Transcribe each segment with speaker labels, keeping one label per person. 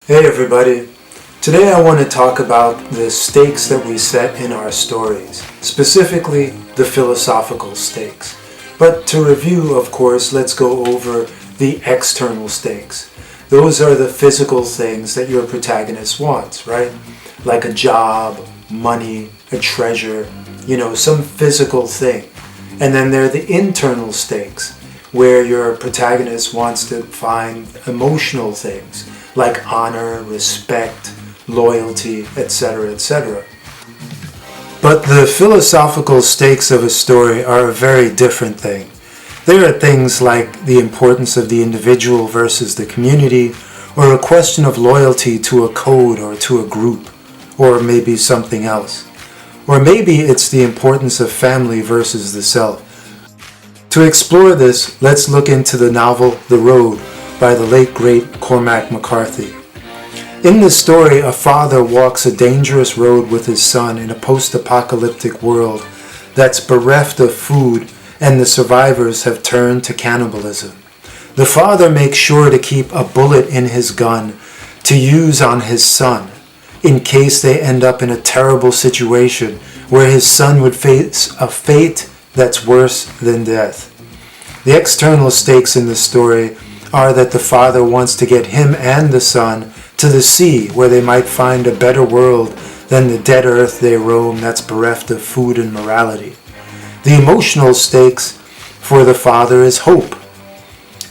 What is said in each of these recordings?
Speaker 1: Hey everybody! Today I want to talk about the stakes that we set in our stories, specifically the philosophical stakes. But to review, of course, let's go over the external stakes. Those are the physical things that your protagonist wants, right? Like a job, money, a treasure, some physical thing. And then there are the internal stakes, where your protagonist wants to find emotional things, like honor, respect, loyalty, etc., etc. But the philosophical stakes of a story are a very different thing. There are things like the importance of the individual versus the community, or a question of loyalty to a code or to a group, or maybe something else. Or maybe it's the importance of family versus the self. To explore this, let's look into the novel The Road by the late great Cormac McCarthy. In this story, a father walks a dangerous road with his son in a post-apocalyptic world that's bereft of food, and the survivors have turned to cannibalism. The father makes sure to keep a bullet in his gun to use on his son in case they end up in a terrible situation where his son would face a fate that's worse than death. The external stakes in the story are that the father wants to get him and the son to the sea where they might find a better world than the dead earth they roam that's bereft of food and morality. The emotional stakes for the father is hope.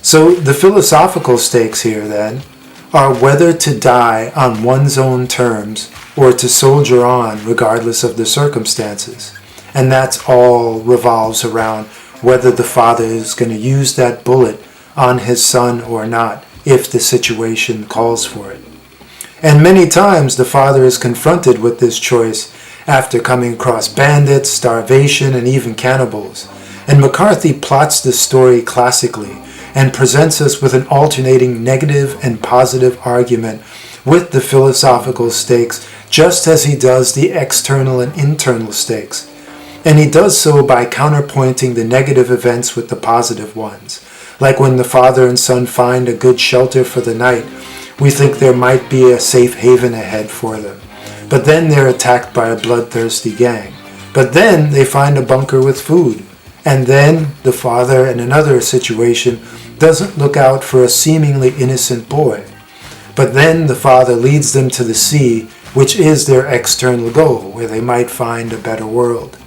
Speaker 1: So the philosophical stakes here then are whether to die on one's own terms or to soldier on regardless of the circumstances. And that's all revolves around whether the father is going to use that bullet on his son or not, if the situation calls for it. And many times the father is confronted with this choice after coming across bandits, starvation, and even cannibals. And McCarthy plots the story classically and presents us with an alternating negative and positive argument with the philosophical stakes, just as he does the external and internal stakes. And he does so by counterpointing the negative events with the positive ones. Like when the father and son find a good shelter for the night, we think there might be a safe haven ahead for them. But then they're attacked by a bloodthirsty gang. But then they find a bunker with food. And then the father, in another situation, doesn't look out for a seemingly innocent boy. But then the father leads them to the sea, which is their external goal, where they might find a better world.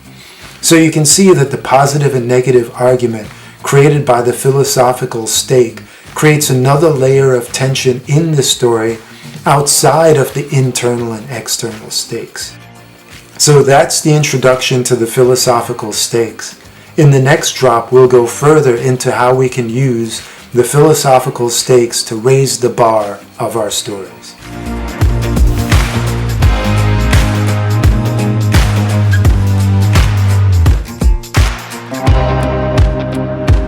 Speaker 1: So you can see that the positive and negative argument created by the philosophical stake creates another layer of tension in the story outside of the internal and external stakes. So that's the introduction to the philosophical stakes. In the next drop, we'll go further into how we can use the philosophical stakes to raise the bar of our story.